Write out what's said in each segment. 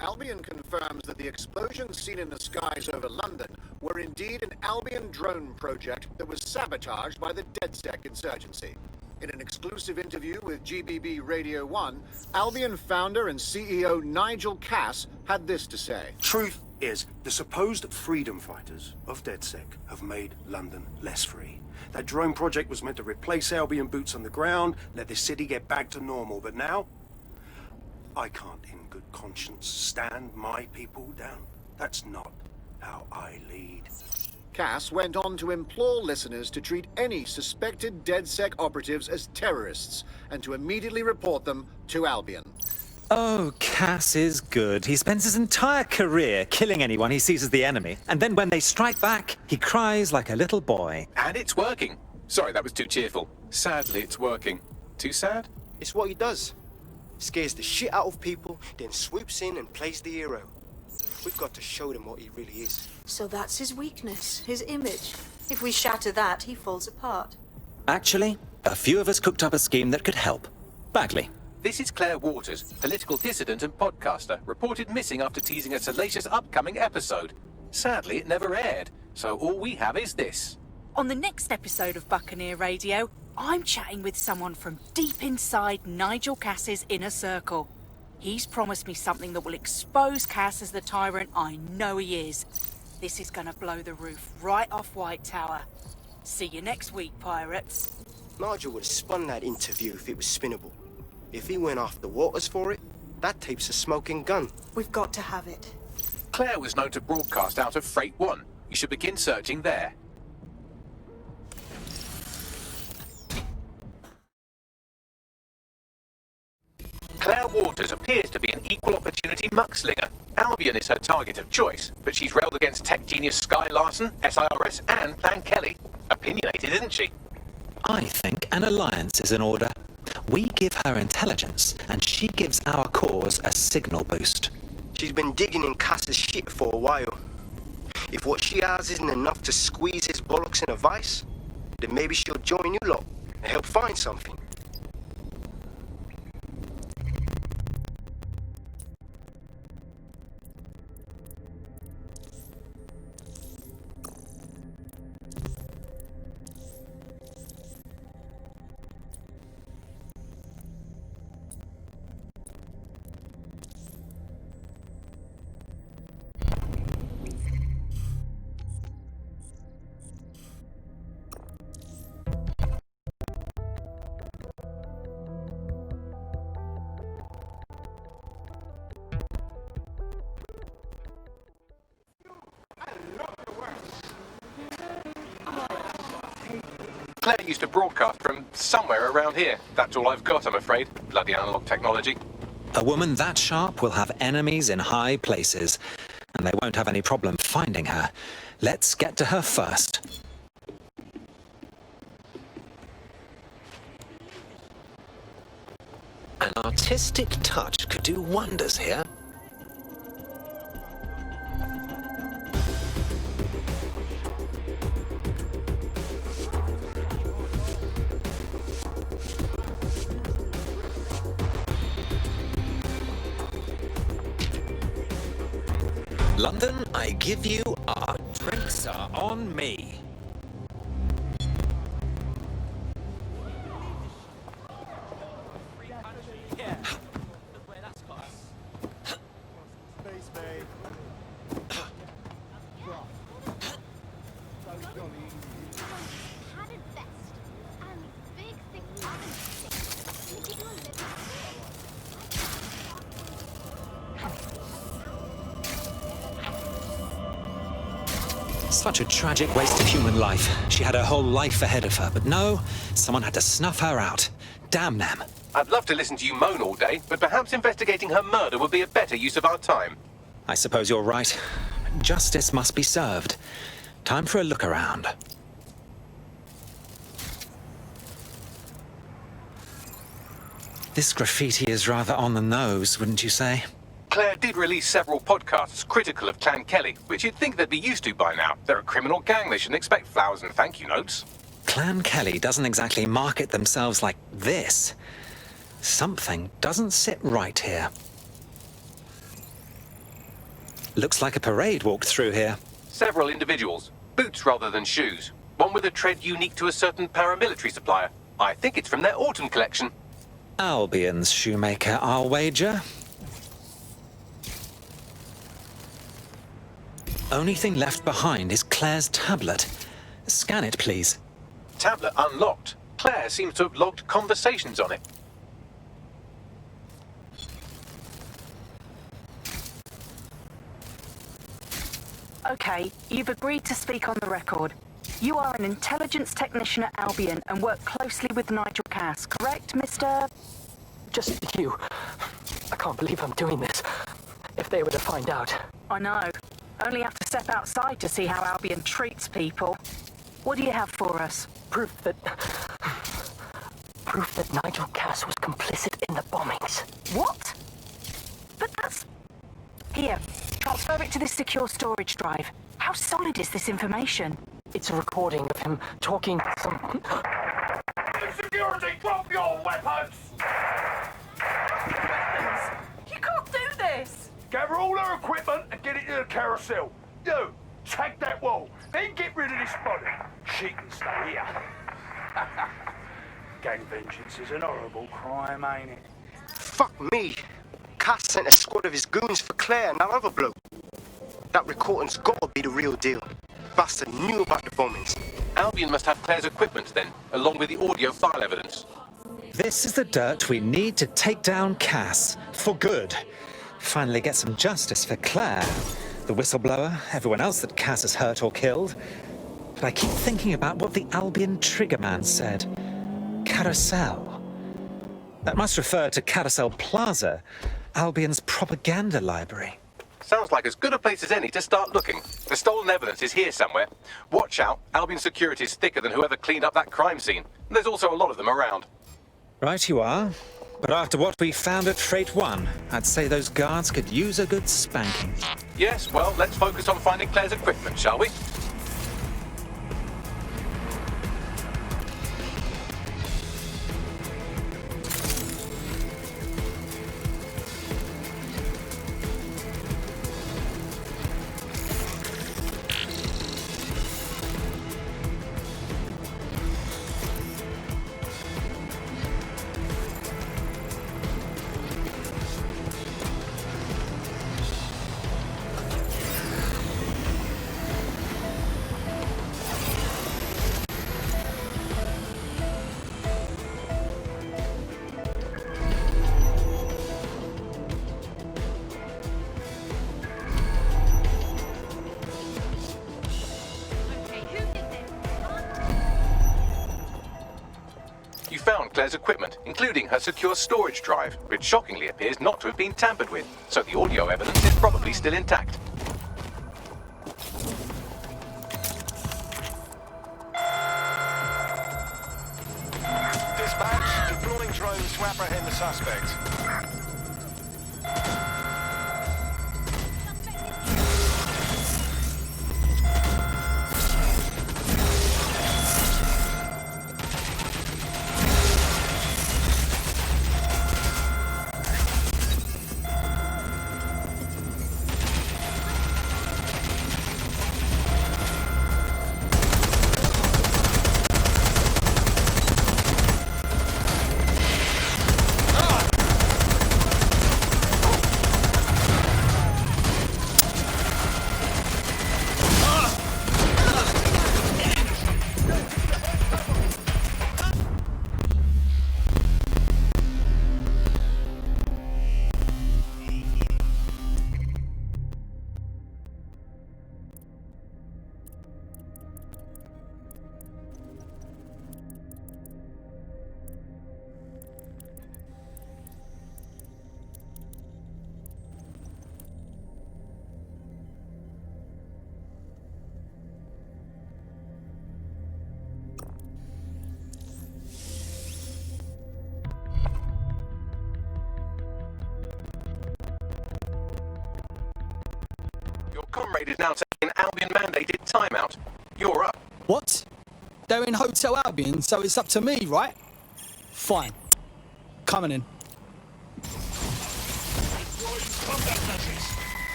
Albion confirms that the explosions seen in the skies over London were indeed an Albion drone project that was sabotaged by the DedSec insurgency. In an exclusive interview with GBB Radio 1, Albion founder and CEO Nigel Cass had this to say. Truth is, the supposed freedom fighters of DedSec have made London less free. That drone project was meant to replace Albion boots on the ground, let the city get back to normal, but now I can't in good conscience stand my people down. That's not how I lead. Cass went on to implore listeners to treat any suspected DedSec operatives as terrorists and to immediately report them to Albion. Oh, Cass is good. He spends his entire career killing anyone he sees as the enemy, and then when they strike back, he cries like a little boy. And it's working. Sorry, that was too cheerful. Sadly, it's working. Too sad? It's what he does. Scares the shit out of people, then swoops in and plays the hero. We've got to show them what he really is. So that's his weakness, his image. If we shatter that, he falls apart. Actually, a few of us cooked up a scheme that could help. Bagley. This is Claire Waters, political dissident and podcaster, reported missing after teasing a salacious upcoming episode. Sadly, it never aired, so all we have is this. On the next episode of Buccaneer Radio, I'm chatting with someone from deep inside Nigel Cass's inner circle. He's promised me something that will expose Cass as the tyrant I know he is. This is gonna blow the roof right off White Tower. See you next week, pirates. Nigel would have spun that interview if it was spinnable. If he went after Waters for it, that tape's a smoking gun. We've got to have it. Claire was known to broadcast out of Freight 1. You should begin searching there. Claire Waters appears to be an equal opportunity muckslinger. Albion is her target of choice, but she's railed against tech genius Sky Larson, SIRS, and Plan Kelly. Opinionated, isn't she? I think an alliance is in order. We give her intelligence, and she gives our cause a signal boost. She's been digging in Cass's shit for a while. If what she has isn't enough to squeeze his bollocks in a vice, then maybe she'll join you lot and help find something. Claire used to broadcast from somewhere around here. That's all I've got, I'm afraid. Bloody analog technology. A woman that sharp will have enemies in high places, and they won't have any problem finding her. Let's get to her first. An artistic touch could do wonders here. London, I give you our drinks are on me. Such a tragic waste of human life. She had her whole life ahead of her, but no, someone had to snuff her out. Damn them. I'd love to listen to you moan all day, but perhaps investigating her murder would be a better use of our time. I suppose you're right. Justice must be served. Time for a look around. This graffiti is rather on the nose, wouldn't you say? Claire did release several podcasts critical of Clan Kelly, which you'd think they'd be used to by now. They're a criminal gang, they shouldn't expect flowers and thank you notes. Clan Kelly doesn't exactly market themselves like this. Something doesn't sit right here. Looks like a parade walked through here. Several individuals. Boots rather than shoes. One with a tread unique to a certain paramilitary supplier. I think it's from their autumn collection. Albion's shoemaker, I'll wager. Only thing left behind is Claire's tablet. Scan it, please. Tablet unlocked. Claire seems to have logged conversations on it. Okay, you've agreed to speak on the record. You are an intelligence technician at Albion and work closely with Nigel Cass, correct, Mr...? Just you. I can't believe I'm doing this. If they were to find out. I know. Only have to step outside to see how Albion treats people. What do you have for us? Proof that Nigel Cass was complicit in the bombings. What? But that's... Here, transfer it to this secure storage drive. How solid is this information? It's a recording of him talking to some... Security, drop your weapons! You can't do this! Gather all our equipment and get it to the carousel. You, tag that wall, then get rid of this body. She can stay here. Gang vengeance is an horrible crime, ain't it? Fuck me. Cass sent a squad of his goons for Claire and that other bloke. That recording's gotta be the real deal. Bastard knew about the bombings. Albion must have Claire's equipment then, along with the audio file evidence. This is the dirt we need to take down Cass. For good. Finally get some justice for Claire, the whistleblower, everyone else that Cass has hurt or killed. But I keep thinking about what the Albion Triggerman said. Carousel. That must refer to Carousel Plaza, Albion's propaganda library. Sounds like as good a place as any to start looking. The stolen evidence is here somewhere. Watch out, Albion security is thicker than whoever cleaned up that crime scene. And there's also a lot of them around. Right you are. But after what we found at Freight 1, I'd say those guards could use a good spanking. Yes, well, let's focus on finding Claire's equipment, shall we? You found Claire's equipment, including her secure storage drive, which shockingly appears not to have been tampered with, so the audio evidence is probably still intact. Dispatch, deploying drones to apprehend the suspect. Your comrade is now taking an Albion-mandated timeout. You're up. What? They're in Hotel Albion, so it's up to me, right? Fine. Coming in.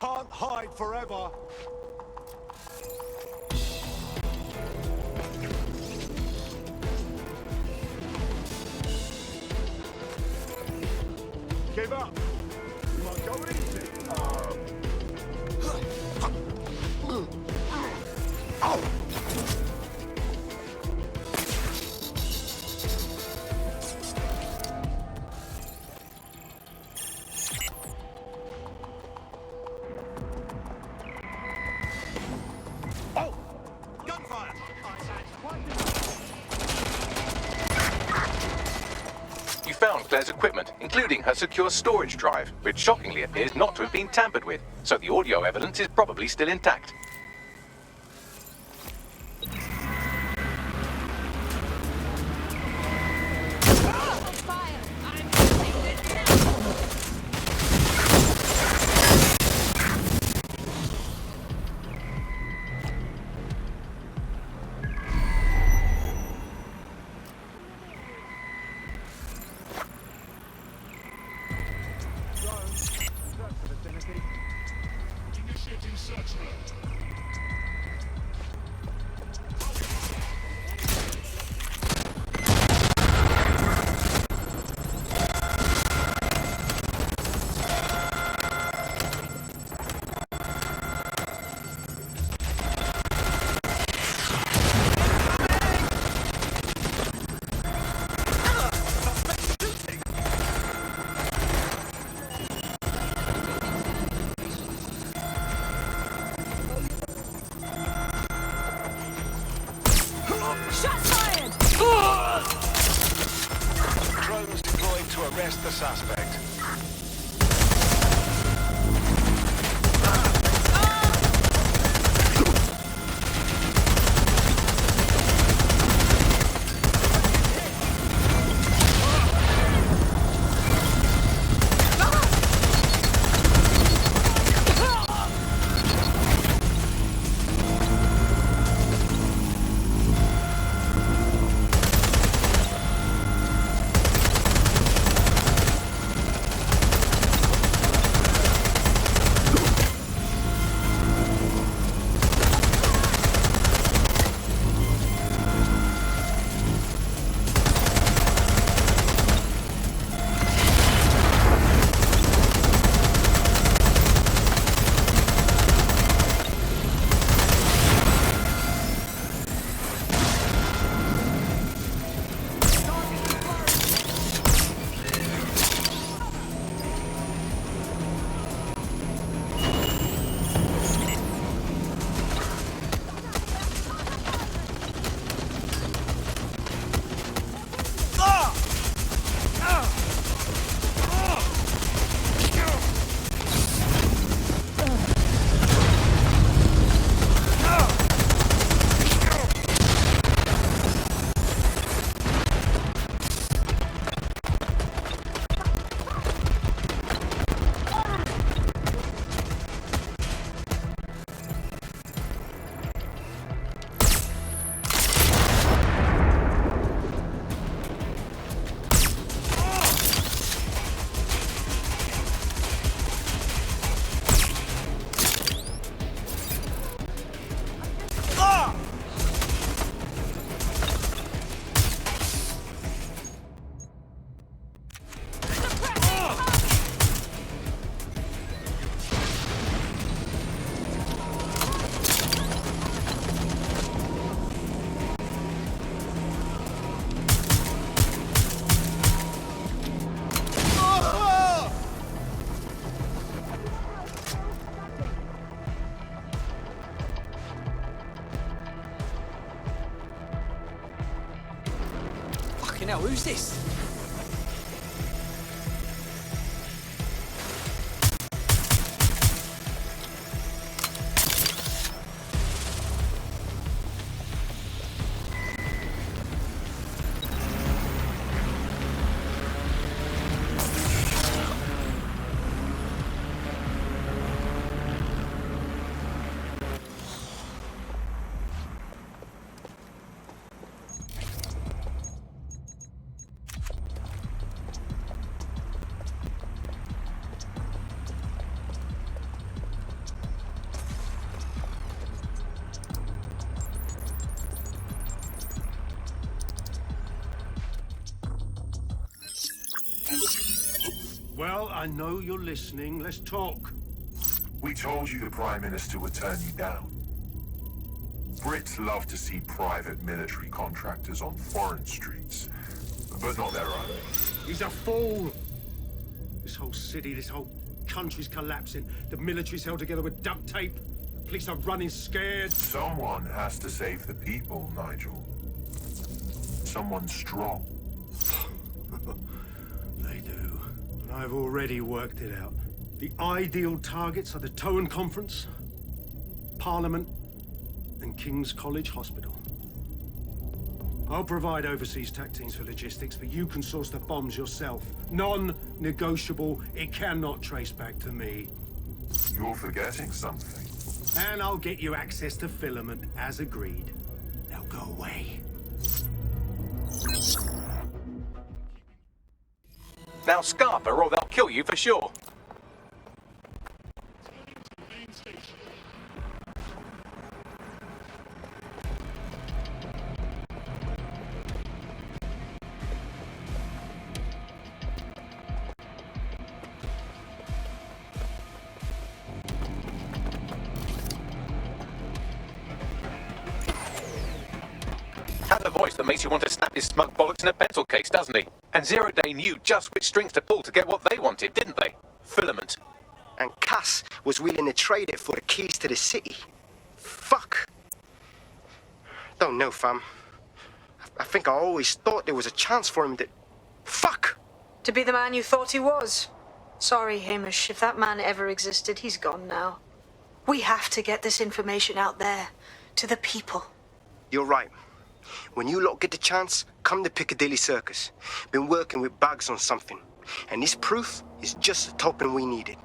can't hide forever. Give up. You might go easy. You found Claire's equipment, including her secure storage drive, which shockingly appears not to have been tampered with, so the audio evidence is probably still intact. Drones deployed to arrest the suspect. Fucking hell, who's this? Well, I know you're listening. Let's talk. We told you the Prime Minister would turn you down. Brits love to see private military contractors on foreign streets, but not their own. He's a fool! This whole city, this whole country's collapsing. The military's held together with duct tape. Police are running scared. Someone has to save the people, Nigel. Someone strong. They do. And I've already worked it out. The ideal targets are the Towan Conference, Parliament, and King's College Hospital. I'll provide overseas tac teams for logistics, but you can source the bombs yourself. Non-negotiable. It cannot trace back to me. You're forgetting something. And I'll get you access to filament, as agreed. Now go away. Now Scarper, or they'll kill you for sure. Has a voice that makes you want to snap his smug bollocks in a pencil case, doesn't he? And Zero Day knew just which strings to pull to get what they wanted, didn't they? Filament. And Cass was willing to trade it for the keys to the city. Fuck. Don't know, fam. I think I always thought there was a chance for him to... Fuck! To be the man you thought he was. Sorry, Hamish. If that man ever existed, he's gone now. We have to get this information out there, to the people. You're right. When you lot get the chance, come to Piccadilly Circus. Been working with Bags on something. And this proof is just the token we needed.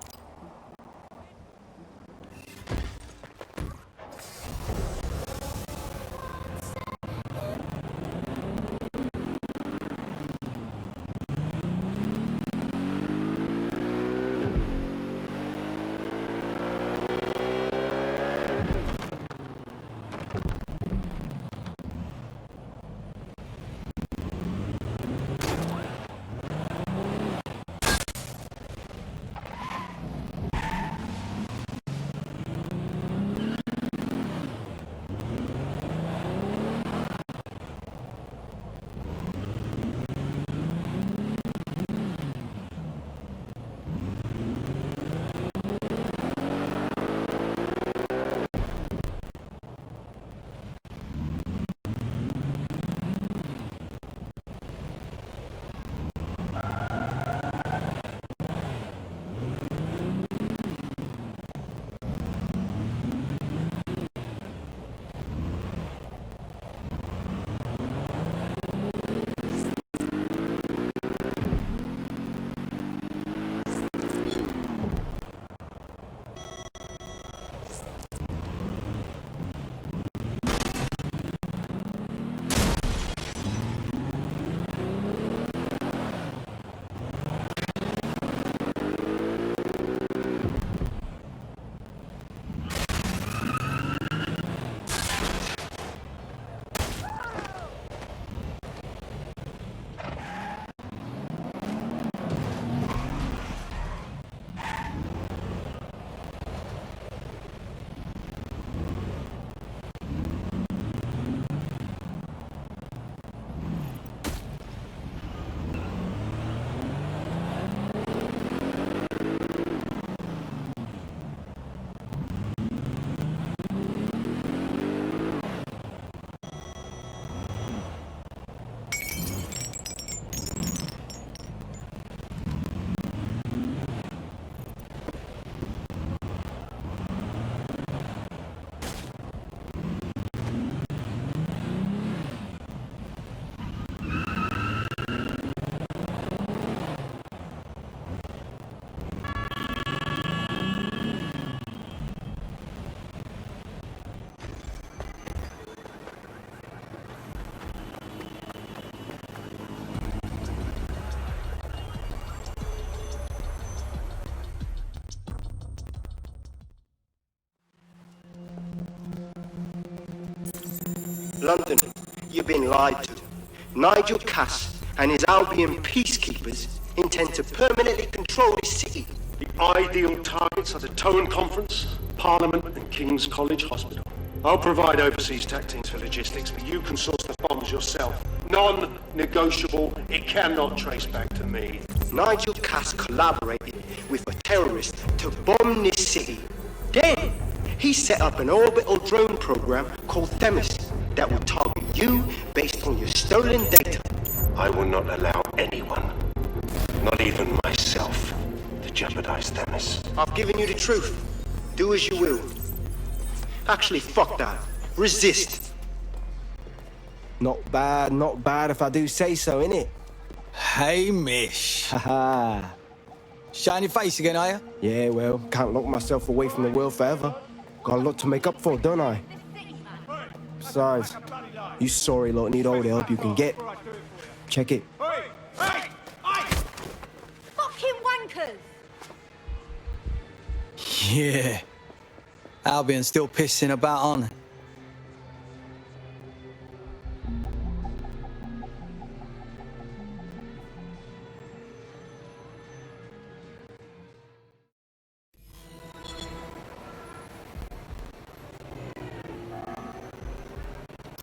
London, you've been lied to. Nigel Cass and his Albion peacekeepers intend to permanently control this city. The ideal targets are the Towan Conference, Parliament, and King's College Hospital. I'll provide overseas tech teams for logistics, but you can source the bombs yourself. Non-negotiable. It cannot trace back to me. Nigel Cass collaborated with a terrorist to bomb this city. Then, he set up an orbital drone program called Themis that will target you based on your stolen data. I will not allow anyone, not even myself, to jeopardize Themis. I've given you the truth. Do as you will. Actually, fuck that. Resist. Not bad if I do say so, innit? Hey, Mish. Haha. Shine your face again, are you? Yeah, well, can't lock myself away from the world forever. Got a lot to make up for, don't I? Besides, you sorry lot need all the help you can get. Check it. Fucking wankers! Yeah. Albion's still pissing about, aren't they?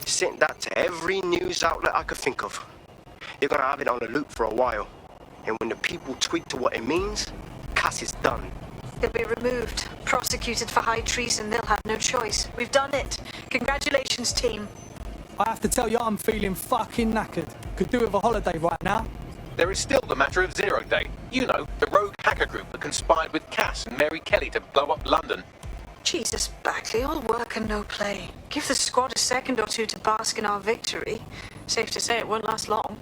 Sent that to every news outlet I could think of. They're gonna have it on the loop for a while. And when the people tweak to what it means, Cass is done. He'll be removed, prosecuted for high treason. They'll have no choice. We've done it. Congratulations, team. I have to tell you, I'm feeling fucking knackered. Could do with a holiday right now. There is still the matter of Zero Day. You know, the rogue hacker group that conspired with Cass and Mary Kelly to blow up London. Jesus, Bagley, all work and no play. Give the squad a second or two to bask in our victory. Safe to say it won't last long.